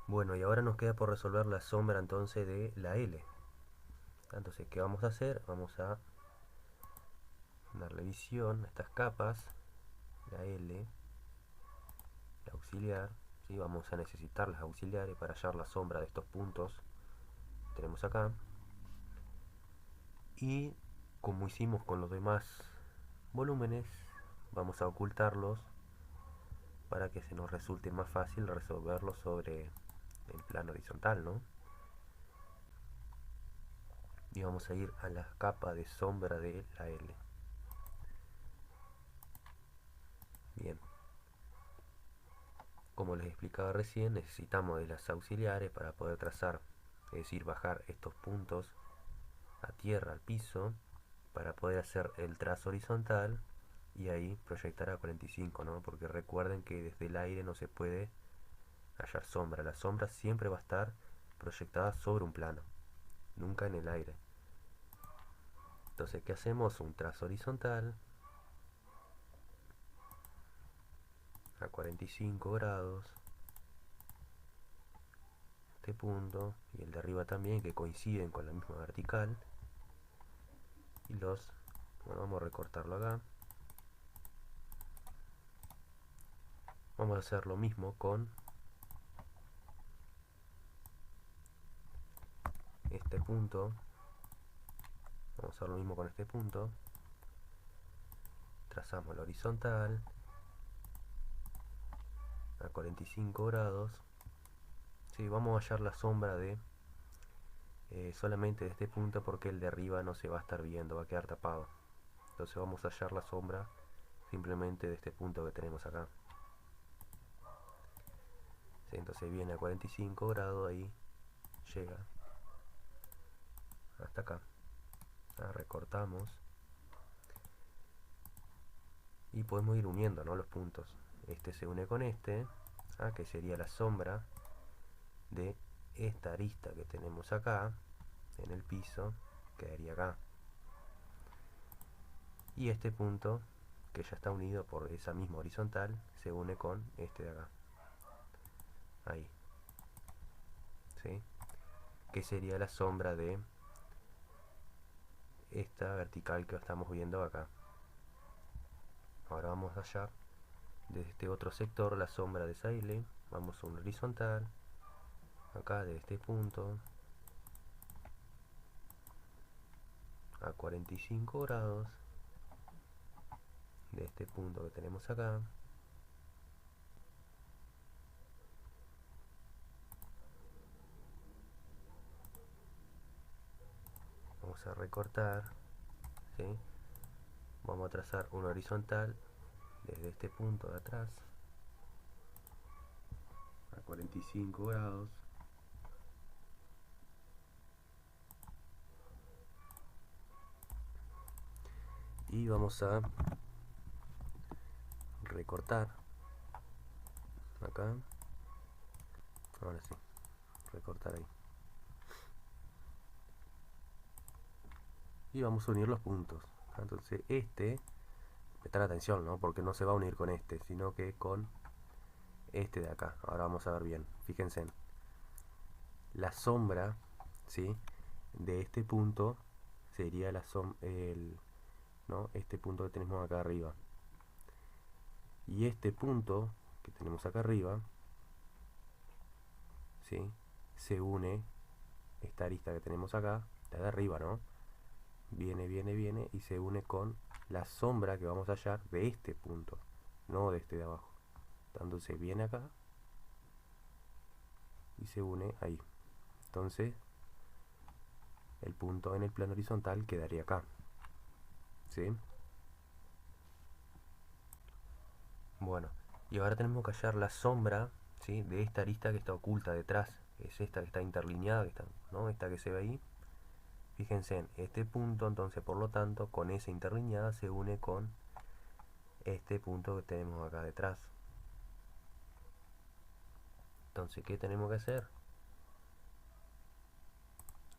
Bueno, y ahora nos queda por resolver la sombra entonces de la L. Entonces, ¿qué vamos a hacer? Vamos a darle visión a estas capas, la L, la auxiliar, ¿sí? Vamos a necesitar las auxiliares para hallar la sombra de estos puntos que tenemos acá. Y como hicimos con los demás volúmenes, vamos a ocultarlos para que se nos resulte más fácil resolverlos sobre el plano horizontal, ¿no? Y vamos a ir a la capa de sombra de la L. Bien, como les explicaba recién, necesitamos de las auxiliares para poder trazar, es decir, bajar estos puntos a tierra, al piso, para poder hacer el trazo horizontal y ahí proyectar a 45, ¿no? Porque recuerden que desde el aire no se puede hallar sombra. La sombra siempre va a estar proyectada sobre un plano, nunca en el aire. Entonces, ¿qué hacemos? Un trazo horizontal a 45 grados, este punto y el de arriba también, que coinciden con la misma vertical. Y bueno, vamos a recortarlo acá. Vamos a hacer lo mismo con este punto. Vamos a hacer lo mismo con este punto. Trazamos la horizontal a 45 grados. Sí, vamos a hallar la sombra de solamente de este punto porque el de arriba no se va a estar viendo, va a quedar tapado. Entonces vamos a hallar la sombra simplemente de este punto que tenemos acá. Sí, entonces viene a 45 grados, ahí llega hasta acá. Recortamos y podemos ir uniendo, ¿no?, los puntos. Este se une con este, que sería la sombra de esta arista que tenemos acá en el piso, quedaría acá. Y este punto, que ya está unido por esa misma horizontal, se une con este de acá. Ahí. ¿Sí? Que sería la sombra de esta vertical que estamos viendo acá. Ahora vamos a hallar desde este otro sector la sombra de esa L. Vamos a un horizontal, acá de este punto, a 45 grados, de este punto que tenemos acá. Vamos a recortar, ¿sí? Vamos a trazar un horizontal desde este punto de atrás, a 45 grados. Y vamos a recortar acá. Ahora sí, recortar ahí. Y vamos a unir los puntos. Entonces este, prestar atención, ¿no?, porque no se va a unir con este, sino que con este de acá. Ahora vamos a ver bien. Fíjense, la sombra, ¿sí?, de este punto sería ¿no?, este punto que tenemos acá arriba. Y este punto que tenemos acá arriba, ¿sí?, se une esta arista que tenemos acá, la de arriba, ¿no? Viene y se une con la sombra que vamos a hallar de este punto, no de este de abajo. Entonces viene acá y se une ahí. Entonces el punto en el plano horizontal quedaría acá, ¿sí? Bueno, y ahora tenemos que hallar la sombra, ¿sí?, de esta arista que está oculta detrás. Es esta que está interlineada, que está, ¿no?, esta que se ve ahí. Fíjense en este punto, entonces por lo tanto con esa interlineada se une con este punto que tenemos acá detrás. Entonces, ¿qué tenemos que hacer?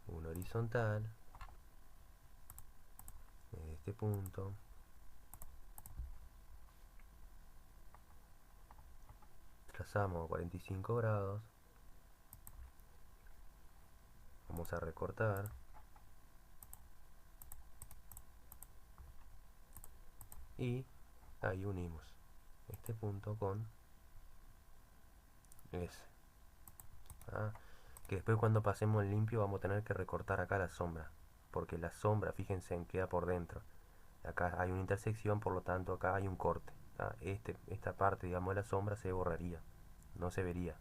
Un horizontal en este punto, trazamos 45 grados Vamos a recortar. Y ahí unimos este punto con ese. Que después cuando pasemos el limpio vamos a tener que recortar acá la sombra. Porque la sombra, fíjense, queda por dentro. Acá hay una intersección, por lo tanto acá hay un corte. Esta parte, digamos, de la sombra se borraría. No se vería.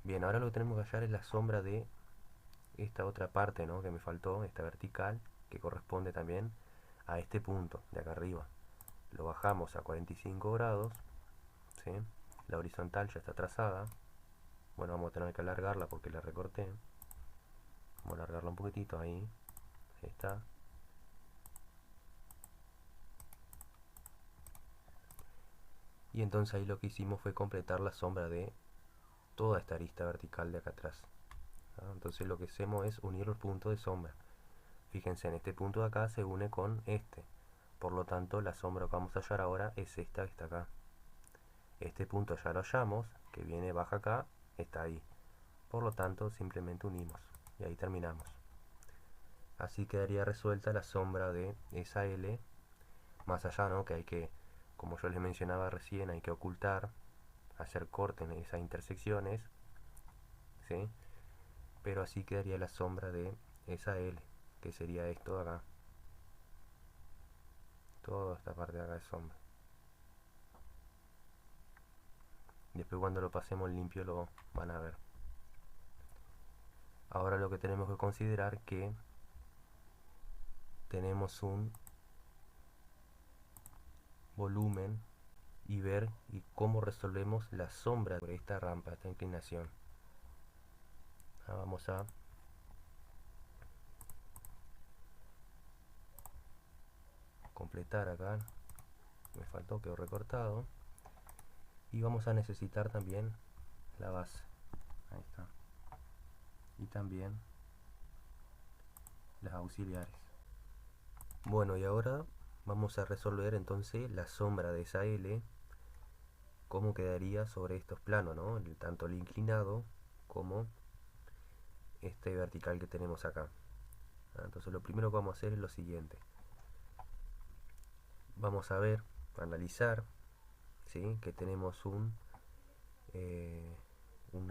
Bien, ahora lo que tenemos que hallar es la sombra de esta otra parte, ¿no?, que me faltó, esta vertical, que corresponde también a este punto de acá arriba. Lo bajamos a 45 grados, ¿sí? La horizontal ya está trazada. Bueno, vamos a tener que alargarla porque la recorté. Vamos a alargarla un poquitito, ahí está. Y entonces ahí lo que hicimos fue completar la sombra de toda esta arista vertical de acá atrás. Entonces lo que hacemos es unir los puntos de sombra. Fíjense, en este punto de acá se une con este. Por lo tanto, la sombra que vamos a hallar ahora es esta que está acá. Este punto ya lo hallamos, que viene baja acá, está ahí. Por lo tanto, simplemente unimos. Y ahí terminamos. Así quedaría resuelta la sombra de esa L. Más allá, ¿no?, que hay que, como yo les mencionaba recién, hay que ocultar, hacer corte en esas intersecciones, ¿sí? Pero así quedaría la sombra de esa L, que sería esto de acá. Toda esta parte de acá es sombra. Después cuando lo pasemos limpio lo van a ver. Ahora lo que tenemos que considerar que tenemos un volumen y ver y cómo resolvemos la sombra de esta rampa, esta inclinación. Vamos a completar acá, me faltó, quedó recortado, y vamos a necesitar también la base, ahí está, y también las auxiliares. Bueno, y ahora vamos a resolver entonces la sombra de esa L, cómo quedaría sobre estos planos, ¿no?, tanto el inclinado como este vertical que tenemos acá. Entonces lo primero que vamos a hacer es lo siguiente. Vamos a ver, analizar, ¿sí?, que tenemos una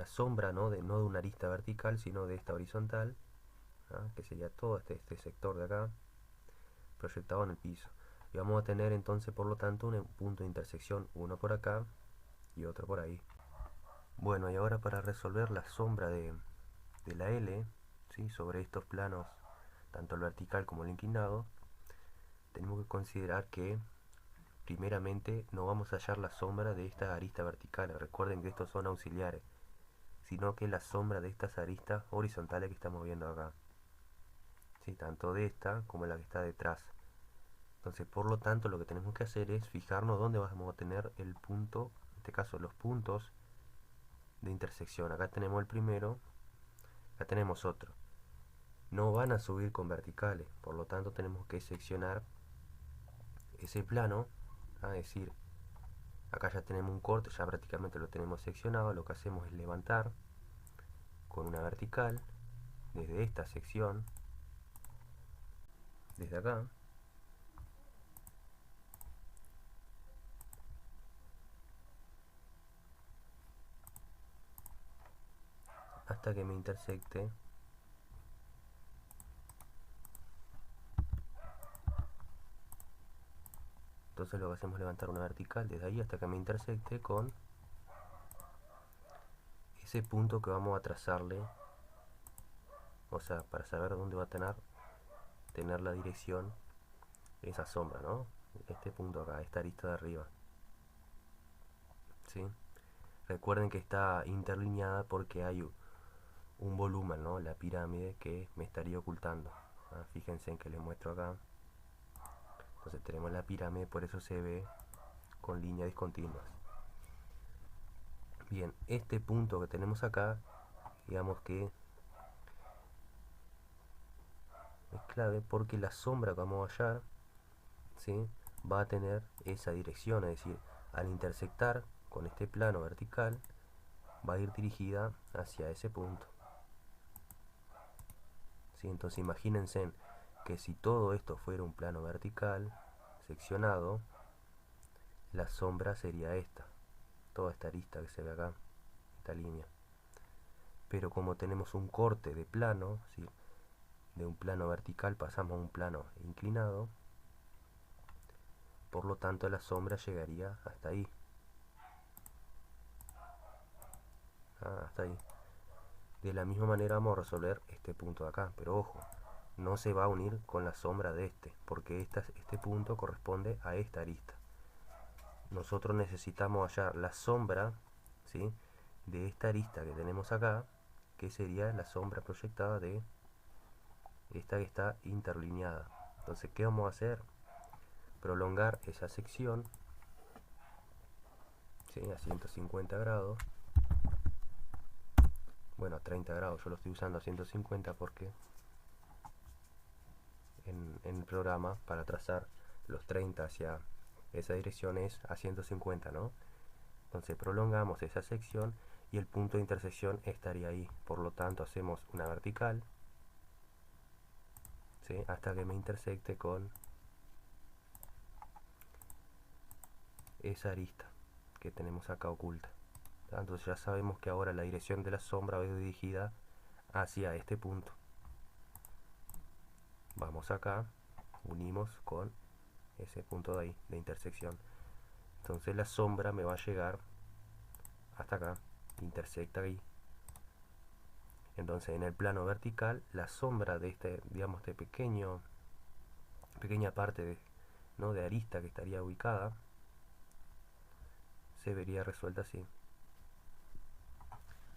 sombra, no de una arista vertical, sino de esta horizontal, que sería todo este sector de acá, proyectado en el piso. Y vamos a tener entonces, por lo tanto, un punto de intersección, uno por acá y otro por ahí. Bueno, y ahora para resolver la sombra de la L, ¿sí?, sobre estos planos, tanto el vertical como el inclinado, tenemos que considerar que primeramente no vamos a hallar la sombra de esta arista vertical. Recuerden que estos son auxiliares, sino que la sombra de estas aristas horizontales que estamos viendo acá, ¿sí?, tanto de esta como la que está detrás. Entonces, por lo tanto, lo que tenemos que hacer es fijarnos dónde vamos a tener el punto, en este caso los puntos de intersección. Acá tenemos el primero, acá tenemos otro. No van a subir con verticales, por lo tanto tenemos que seccionar ese plano, es decir, acá ya tenemos un corte, ya prácticamente lo tenemos seccionado. Lo que hacemos es levantar con una vertical desde esta sección, desde acá, hasta que me intersecte entonces lo que hacemos es levantar una vertical desde ahí hasta que me intersecte con ese punto que vamos a trazarle, o sea, para saber dónde va a tener la dirección esa sombra, ¿no?, este punto acá, esta arista de arriba, ¿sí? Recuerden que está interlineada porque hay un volumen, ¿no?, la pirámide, que me estaría ocultando. Fíjense en que les muestro acá. Entonces tenemos la pirámide, por eso se ve con líneas discontinuas. Bien, este punto que tenemos acá, digamos que es clave porque la sombra que vamos a hallar, ¿sí?, va a tener esa dirección, es decir, al intersectar con este plano vertical va a ir dirigida hacia ese punto. ¿sí? Entonces imagínense que si todo esto fuera un plano vertical seccionado, la sombra sería esta, toda esta arista que se ve acá, esta línea. Pero como tenemos un corte de plano, ¿sí? De un plano vertical pasamos a un plano inclinado, por lo tanto la sombra llegaría hasta ahí. Hasta ahí. De la misma manera vamos a resolver este punto de acá, pero ojo, no se va a unir con la sombra de este, porque este punto corresponde a esta arista. Nosotros necesitamos hallar la sombra, ¿sí? De esta arista que tenemos acá, que sería la sombra proyectada de esta que está interlineada. Entonces, ¿qué vamos a hacer? Prolongar esa sección, ¿sí? A 150 grados. Bueno, a 30 grados, yo lo estoy usando a 150 porque en el programa para trazar los 30 hacia esa dirección es a 150, ¿no? Entonces prolongamos esa sección y el punto de intersección estaría ahí. Por lo tanto hacemos una vertical, ¿sí? Hasta que me intersecte con esa arista que tenemos acá oculta. Entonces ya sabemos que ahora la dirección de la sombra va dirigida hacia este punto. Vamos acá, unimos con ese punto de ahí, de intersección. Entonces la sombra me va a llegar hasta acá, intersecta ahí. Entonces en el plano vertical, la sombra de este, digamos, de pequeña parte de, ¿no? de arista que estaría ubicada, se vería resuelta así.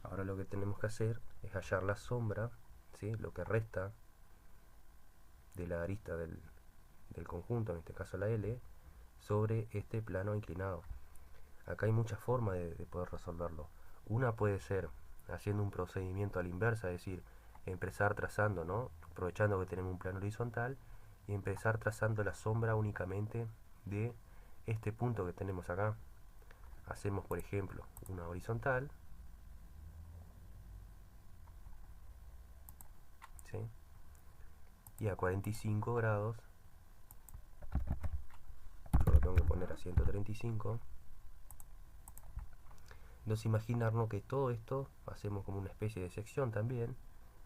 Ahora lo que tenemos que hacer es hallar la sombra, ¿sí? Lo que resta de la arista del conjunto, en este caso la L, sobre este plano inclinado. Acá hay muchas formas de poder resolverlo. Una puede ser haciendo un procedimiento a la inversa, es decir, empezar trazando, ¿no? Aprovechando que tenemos un plano horizontal y empezar trazando la sombra únicamente de este punto que tenemos acá. Hacemos, por ejemplo, una horizontal, ¿sí? Y a 45 grados, yo lo tengo que poner a 135. Entonces imaginarnos que todo esto hacemos como una especie de sección también,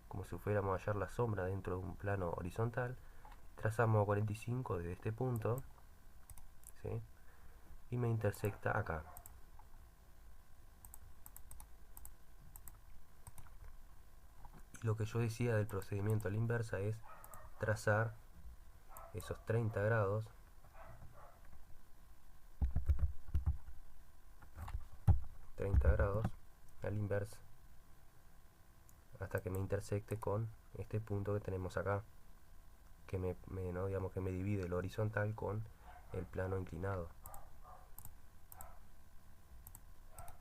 como si fuéramos a hallar la sombra dentro de un plano horizontal. Trazamos a 45 desde este punto, ¿sí? Y me intersecta acá. Y lo que yo decía del procedimiento a la inversa es trazar esos 30 grados a la inversa hasta que me intersecte con este punto que tenemos acá, que ¿no? digamos que me divide el horizontal con el plano inclinado.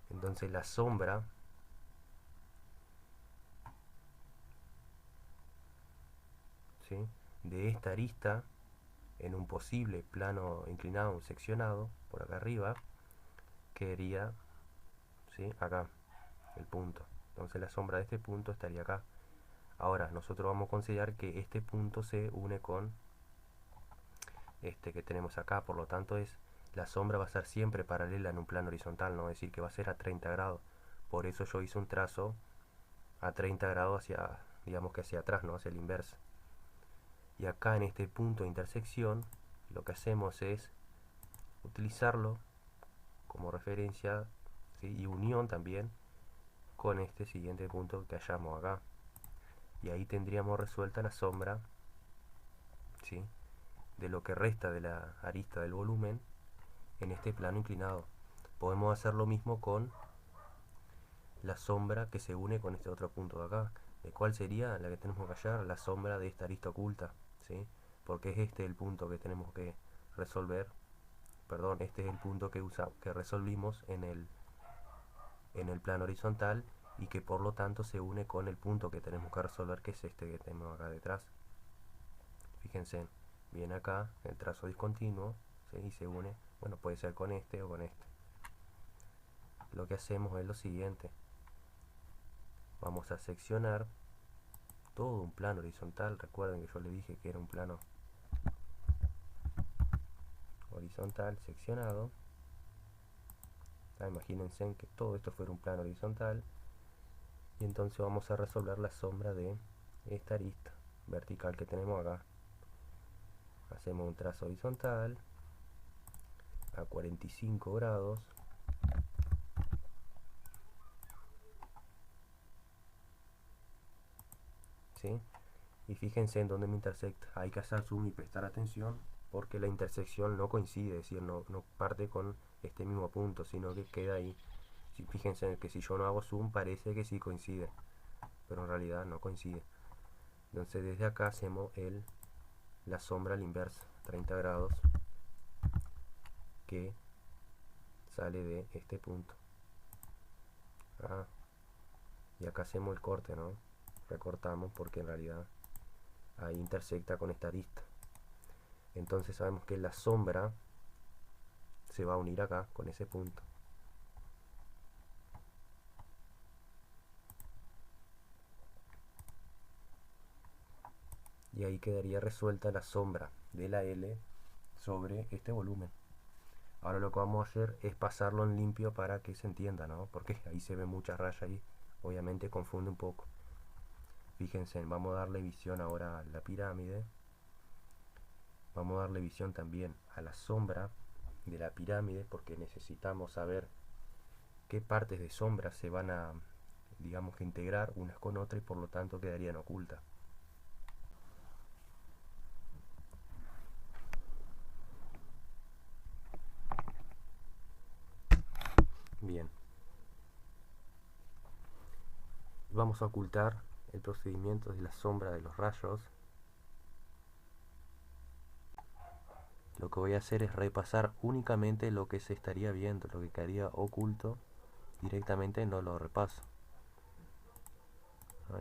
Entonces la sombra, ¿sí? de esta arista en un posible plano inclinado, un seccionado por acá arriba, quedaría, ¿sí? acá el punto. Entonces la sombra de este punto estaría acá. Ahora nosotros vamos a considerar que este punto se une con este que tenemos acá, por lo tanto la sombra va a ser siempre paralela en un plano horizontal, no es decir que va a ser a 30 grados. Por eso yo hice un trazo a 30 grados hacia, digamos que hacia atrás, no hacia el inverso. Y acá en este punto de intersección lo que hacemos es utilizarlo como referencia, ¿sí? y unión también con este siguiente punto que hallamos acá. Y ahí tendríamos resuelta la sombra, ¿sí? de lo que resta de la arista del volumen en este plano inclinado. Podemos hacer lo mismo con la sombra que se une con este otro punto de acá. ¿De cuál sería la que tenemos que hallar? La sombra de esta arista oculta, ¿sí? Porque es este el punto que tenemos que resolver. Perdón, este es el punto que resolvimos en el plano horizontal y que por lo tanto se une con el punto que tenemos que resolver, que es este que tenemos acá detrás. Fíjense, viene acá el trazo discontinuo, ¿sí? y se une, bueno, puede ser con este o con este. Lo que hacemos es lo siguiente: vamos a seccionar todo un plano horizontal. Recuerden que yo le dije que era un plano horizontal seccionado. Imagínense que todo esto fuera un plano horizontal, y entonces vamos a resolver la sombra de esta arista vertical que tenemos acá. Hacemos un trazo horizontal a 45 grados. ¿Sí? Y fíjense en dónde me intersecta. Hay que hacer zoom y prestar atención, porque la intersección no coincide, es decir, no parte con este mismo punto, sino que queda ahí. Fíjense que si yo no hago zoom parece que sí coincide, pero en realidad no coincide. Entonces desde acá hacemos la sombra a la inversa, 30 grados, que sale de este punto. Y acá hacemos el corte, ¿no? Recortamos porque en realidad ahí intersecta con esta arista. Entonces sabemos que la sombra se va a unir acá con ese punto. Y ahí quedaría resuelta la sombra de la L sobre este volumen. Ahora lo que vamos a hacer es pasarlo en limpio para que se entienda, ¿no? Porque ahí se ve mucha raya y obviamente confunde un poco. Fíjense, vamos a darle visión ahora a la pirámide. Vamos a darle visión también a la sombra de la pirámide, porque necesitamos saber qué partes de sombra se van a, digamos, que integrar unas con otras, y por lo tanto quedarían ocultas. Bien, vamos a ocultar el procedimiento de la sombra de los rayos. Lo que voy a hacer es repasar únicamente lo que se estaría viendo, lo que quedaría oculto directamente no lo repaso.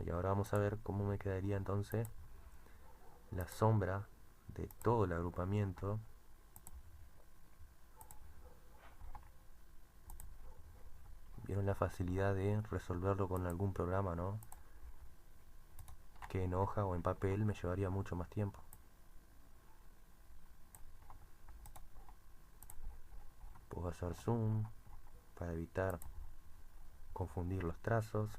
Y ahora vamos a ver cómo me quedaría entonces la sombra de todo el agrupamiento. Vieron la facilidad de resolverlo con algún programa, ¿no? Que en hoja o en papel me llevaría mucho más tiempo. Puedo hacer zoom para evitar confundir los trazos.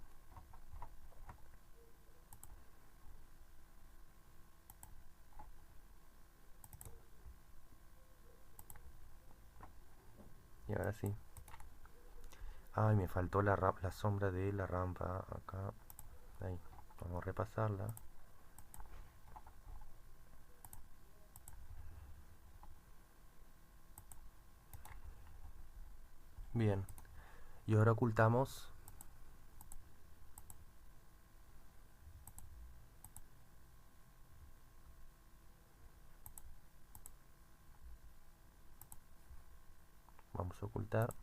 Y ahora sí. Ay, me faltó la sombra de la rampa acá. Ahí, vamos a repasarla. Bien, y ahora ocultamos vamos a ocultar,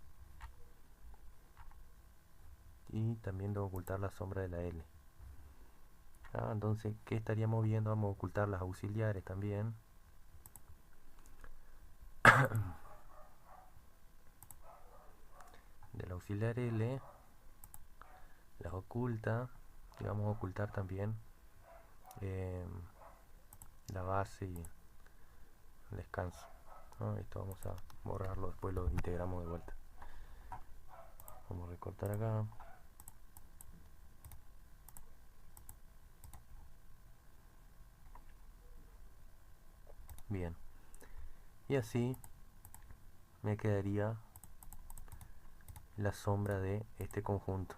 y también debo ocultar la sombra de la L. Entonces, ¿qué estaríamos viendo? Vamos a ocultar las auxiliares también. Del auxiliar L las oculta, y vamos a ocultar también la base y el descanso. Esto vamos a borrarlo, después lo integramos de vuelta. Vamos a recortar acá. Bien, y así me quedaría la sombra de este conjunto.